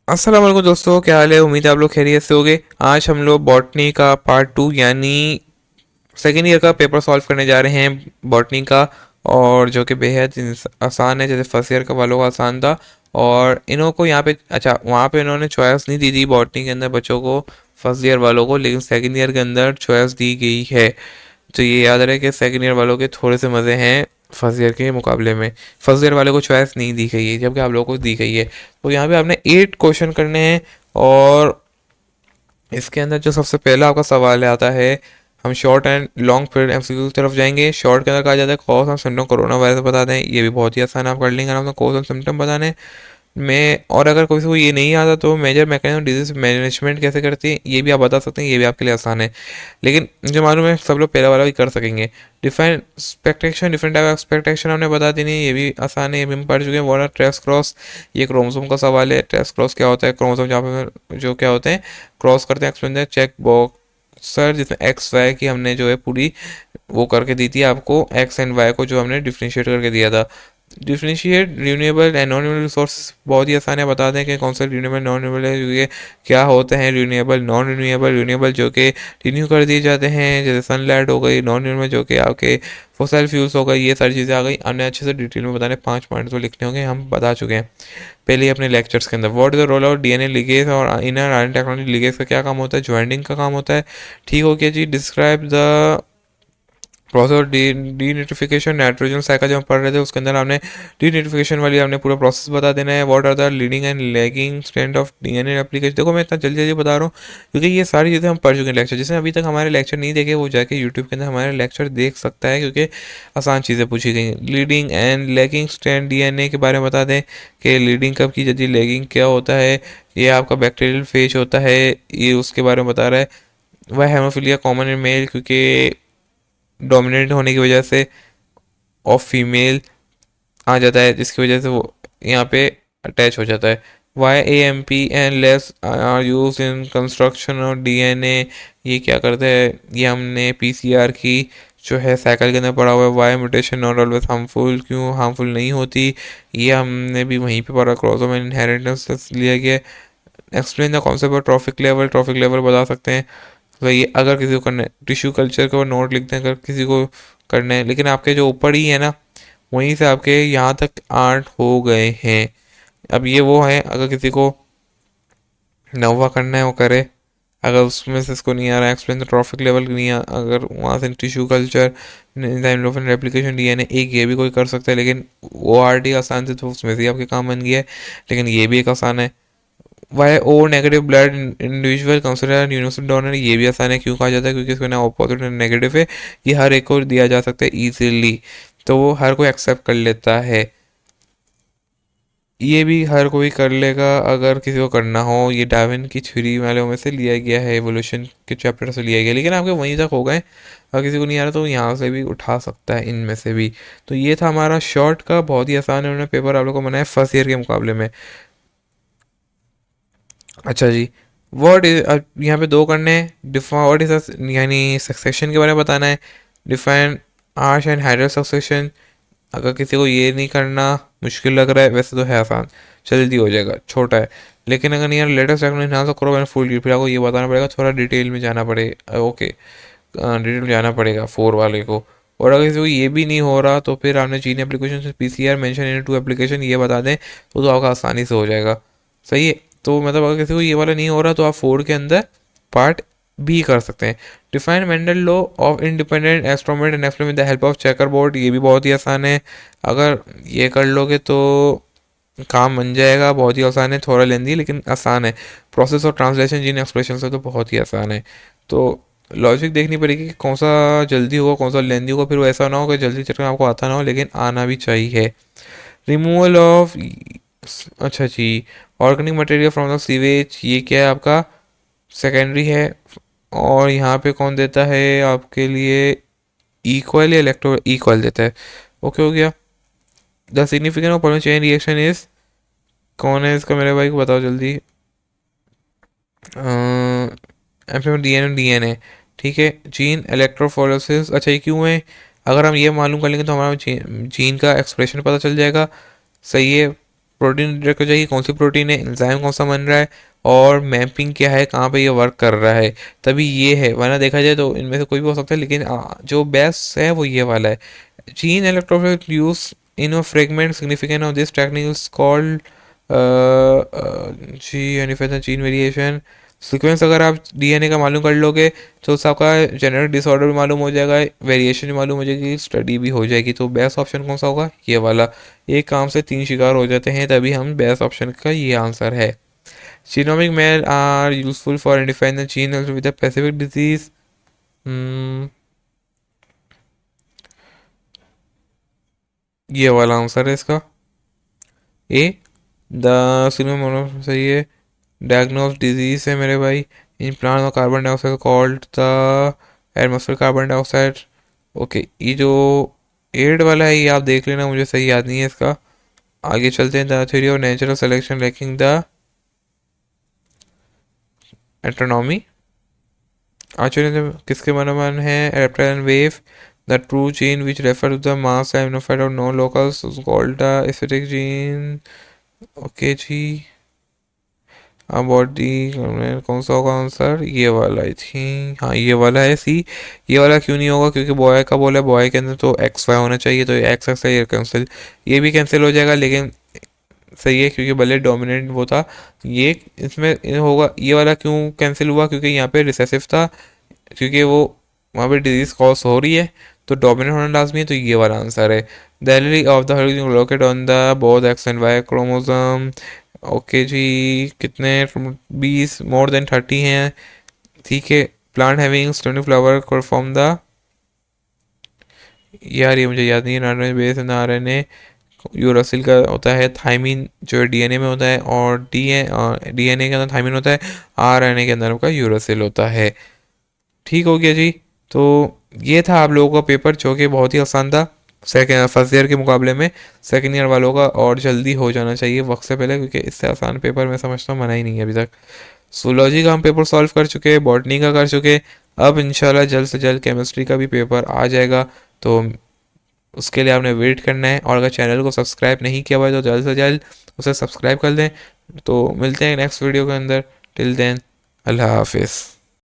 अस्सलाम वालेकुम दोस्तों, क्या हाल है। उम्मीद है आप लोग खैरियत से होंगे। आज हम लोग बॉटनी का पार्ट 2 यानी सेकेंड ईयर का पेपर सॉल्व करने जा रहे हैं बॉटनी का। और जो कि बेहद आसान है, जैसे फर्स्ट ईयर का वालों का आसान था। और इन्हों को यहाँ पे वहाँ पे इन्होंने चॉइस नहीं दी थी बॉटनी के अंदर बच्चों को, फर्स्ट ईयर वालों को, लेकिन सेकेंड ईयर के अंदर चॉइस दी गई है। तो ये याद रहे कि सेकेंड ईयर वालों के थोड़े से मज़े हैं फर्स्ट ईयर के मुकाबले में। फर्स्ट ईयर वाले को चॉइस नहीं दी गई है, जबकि आप लोगों को दी गई है। तो यहाँ पे आपने 8 क्वेश्चन करने हैं। और इसके अंदर जो सबसे पहला आपका सवाल आता है, हम short and long period MCQ की तरफ जाएंगे। शॉर्ट के अंदर कहा जाता है कॉज और सिम्टम कोरोना वायरस बता दें। ये भी बहुत ही आसान आप कर लेंगे आराम से, कॉज और सिम्टम बताने में। और अगर किसी को ये नहीं आता तो मेजर मैकेनिज्म डिजीज मैनेजमेंट कैसे करती है ये भी आप बता सकते हैं, ये भी आपके लिए आसान है। लेकिन जो मालूम है सब लोग पहला वाला भी कर सकेंगे। Define expectation, different type of expectation हमने बता देनी है, ये भी आसान है, ये भी हम पढ़ चुके हैं। वर्ड ट्रेस क्रॉस, ये क्रोमोसोम का सवाल है। ट्रेस क्रॉस क्या होता है, क्रोमोसोम जहाँ पे जो क्या होते हैं क्रॉस करते हैं। एक्सप्लेन चेक बॉक्स सर, जिसमें एक्स वाई की हमने जो है पूरी वो करके दी थी आपको, एक्स एंड वाई को जो हमने डिफ्रेंशिएट करके दिया था। Differentiate renewable and non renewable resource बहुत ही आसान है, बता दें कि कौन सा रिन्यूएबल नॉन रिन्यूएबल है, क्योंकि क्या होते हैं रिन्यूएबल नॉन रिन्यूएबल। रिन्यूएबल जो कि रिन्यू कर दिए जाते हैं, जैसे सनलाइट हो गई। नॉन रिन्यूएबल जो कि आपके फॉसिल फ्यूल्स हो गई। ये सारी चीज़ें आ गई। हमने अच्छे से डिटेल में बताने 5 पॉइंट तो लिखने होंगे, हम बता चुके हैं पहले ही अपने लेक्चर्स के अंदर। What is the role of DNA ligase और इनर आयरन टेक्नोलॉजी। लिगेज का क्या काम होता है, ज्वाइंटिंग का काम होता है। ठीक हो गया जी। Describe the process denitrification, nitrogen cycle जो हम पढ़ रहे थे उसके अंदर हमने डी निटिफिकेशन वाली हमने पूरा प्रोसेस बता देना है। What are the leading and lagging strand of DNA application. देखो मैं इतना जल्दी जल्दी बता रहा हूँ क्योंकि ये सारी चीज़ें हम पढ़ चुके हैं लेक्चर। जिसने अभी तक हमारे लेक्चर नहीं देखे वो जाके यूट्यूब के अंदर हमारे लेक्चर देख सकता है, क्योंकि आसान चीज़ें पूछी गई। Leading and lagging strand DNA के बारे में बता दें कि लीडिंग कब की जाती है, लैगिंग क्या होता है। ये आपका बैक्टीरियल फेज होता है, ये उसके बारे में बता रहा है। वह हेमोफीलिया कॉमन इन मेल, क्योंकि डोमिनेंट होने की वजह से ऑफ फीमेल आ जाता है, जिसकी वजह से वो यहाँ पे अटैच हो जाता है। Why A M P and less are use in construction और डीएनए। ये क्या करते हैं, ये हमने पीसीआर की जो है साइकिल के अंदर पढ़ा हुआ है। Why mutation not always harmful, क्यों हार्मफुल नहीं होती, ये हमने भी वहीं पे पढ़ा। क्रोमोसोम इनहेरिटेंस लिया गया। Explain the concept of trophic level, trophic level बता सकते हैं। तो ये अगर किसी को करना है टिश्यू कल्चर के ऊपर नोट लिखते हैं, अगर किसी को करना है। लेकिन आपके जो ऊपर ही है ना, वहीं से आपके यहाँ तक 8 हो गए हैं। अब ये वो है, अगर किसी को नवा करना है वो करे। अगर उसमें से इसको नहीं आ रहा है एक्सप्लेन द ट्रॉफिक लेवल नहीं अगर वहाँ से टिश्यू कल्चर रेप्लिकेशन डीएनए, एक ये भी कोई कर सकता है। लेकिन वो आर डी आसान थी तो उसमें से ही आपके काम बन गया है। लेकिन ये भी एक आसान है। Why O negative blood individual consider universal donor, ये भी आसान है। क्यों कहा जाता है, क्योंकि इसमें ना पॉजिटिव ना नेगेटिव है। ये हर एक को दिया जा सकता है इजीली, तो वो हर कोई एक्सेप्ट कर लेता है। ये भी हर कोई कर लेगा अगर किसी को करना हो। ये डार्विन की थ्योरी वालों में से लिया गया है, एवोल्यूशन के चैप्टर से लिया गया, लेकिन आपके वहीं तक हो गए। अगर किसी को नहीं आ रहा तो यहाँ से भी उठा सकता है इनमें से भी। तो ये था हमारा शॉर्ट का, बहुत ही आसान है। उन्होंने पेपर आप लोग को बनाया फर्स्ट ईयर के मुकाबले में। अच्छा जी। वर्ड इज, अब यहाँ पे दो करने हैं। डिफा वर्ड इज यानी सक्सेशन के बारे में बताना है। डिफाइन आर्श एंड हाइड्रल सक्सेशन। अगर किसी को ये नहीं करना, मुश्किल लग रहा है, वैसे तो है आसान, जल्दी हो जाएगा, छोटा है। लेकिन अगर नहीं यार लेटेस्ट टेक्नोलॉजी ना तो करो मैंने फुल फिर आपको ये बताना पड़ेगा, थोड़ा डिटेल में जाना पड़ेगा। ओके, डिटेल में जाना पड़ेगा 4 वाले को। और अगर किसी को ये भी नहीं हो रहा तो फिर आपने चीन एप्लीकेशन से PCR mention in two application ये बता दें तो आपका आसानी से हो जाएगा। सही है। तो मतलब अगर किसी को ये वाला नहीं हो रहा तो आप 4 के अंदर पार्ट बी कर सकते हैं। Define Mendel law of independent experiment and experiment with the help of checker board, ये भी बहुत ही आसान है। अगर ये कर लोगे तो काम बन जाएगा, बहुत ही आसान है। थोड़ा लेंदी लेकिन आसान है। Process of translation gene expression से तो बहुत ही आसान है। तो लॉजिक देखनी पड़ेगी कि कौन सा जल्दी होगा कौन सा लेंदी होगा, फिर वो ऐसा ना हो कि जल्दी चक्कर आपको आता ना हो, लेकिन आना भी चाहिए। रिमूवल ऑफ, अच्छा जी, organic material from the sewage, ये क्या है आपका सेकेंडरी है। और यहाँ पे कौन देता है आपके लिए, इक्वल या इलेक्ट्रो इक्वल देता है। ओके हो गया। The significance of polymer chain reaction is, कौन है इसका मेरे भाई को बताओ जल्दी। डीएनए डीएनए, ठीक है। जीन इलेक्ट्रोफोरेसिस, अच्छा ये क्यों है, अगर हम ये मालूम कर लेंगे तो हमारा जीन का एक्सप्रेशन पता चल जाएगा। सही है। प्रोटीन डिटेक्ट हो जाएगी, कौन सी प्रोटीन है, एंजाइम कौन सा बन रहा है, और मैपिंग क्या है, कहाँ पे ये वर्क कर रहा है, तभी ये है। वरना देखा जाए तो इनमें से कोई भी हो सकता है, लेकिन जो बेस्ट है वो ये वाला है। Gene electrophile use in a fragment significant of this technique is called ji gene variation sequence. अगर आप डीएनए का मालूम कर लोगे तो उससे आपका जेनेटिक डिसऑर्डर भी मालूम हो जाएगा, वेरिएशन भी मालूम हो जाएगी, स्टडी भी हो जाएगी। तो बेस्ट ऑप्शन कौन सा होगा, ये वाला। एक काम से तीन शिकार हो जाते हैं, तभी हम बेस्ट ऑप्शन का ये आंसर है। Genomic mail are useful for identifying the gene with the specific disease. ये वाला आंसर है इसका, ए। द सिनेमा सही है। डायग्नोस डिजीज है मेरे भाई इन प्लांट और carbon dioxide called the atmosphere carbon dioxide. Okay, ये जो एड वाला है ये आप देख लेना, मुझे सही याद नहीं है इसका। आगे चलते हैं। The theory of natural selection lacking the astronomy. आश्चर्य किसके मनोमान है, reptile wave. The true gene which refer to the mass unified और no locals called the aesthetic gene. Okay जी, बॉडी कौन सा होगा आंसर, ये वाला आई थिंक, हाँ ये वाला है सी। ये वाला क्यों नहीं होगा, क्योंकि बॉय का बोला है, बॉय के अंदर तो एक्स वाई होना चाहिए, तो एक्स एक्स ये कैंसिल, ये भी कैंसिल हो जाएगा। लेकिन सही है क्योंकि भले डोमिनेंट वो था, ये इसमें होगा। ये वाला क्यों कैंसिल हुआ, क्योंकि यहाँ पे रिसेसिव था, क्योंकि वो वहाँ पे डिजीज कॉज हो रही है, तो डोमिनेंट होना लाजमी है, तो ये वाला आंसर है। The allele of the locate on the both X and Y chromosome. Okay जी, कितने, 20 मोर देन 30 हैं, ठीक है। Plant having stony flower from the, यार ये मुझे याद नहीं है, nitrogen base and RNA. Uracil का होता है थाइमिन जो डीएनए में होता है, और डीएनए के अंदर थाइमिन होता है, आरएनए के अंदर आपका यूरासिल होता है। ठीक हो गया जी। तो ये था आप लोगों का पेपर, जो कि बहुत ही आसान था सेकेंड फर्स्ट ईयर के मुकाबले में। सेकेंड ईयर वालों का और जल्दी हो जाना चाहिए वक्त से पहले, क्योंकि इससे आसान पेपर मैं समझता हूँ बना ही नहीं है अभी तक। जूलॉजी का हम पेपर सॉल्व कर चुके हैं, बॉटनी का कर चुके। अब इंशाल्लाह जल्द से जल्द केमिस्ट्री का भी पेपर आ जाएगा, तो उसके लिए आपने वेट करना है। और अगर चैनल को सब्सक्राइब नहीं किया हुआ है तो जल्द से जल्द उसे सब्सक्राइब कर दें। तो मिलते हैं नेक्स्ट वीडियो के अंदर। टिल देन, अल्लाह हाफिज़।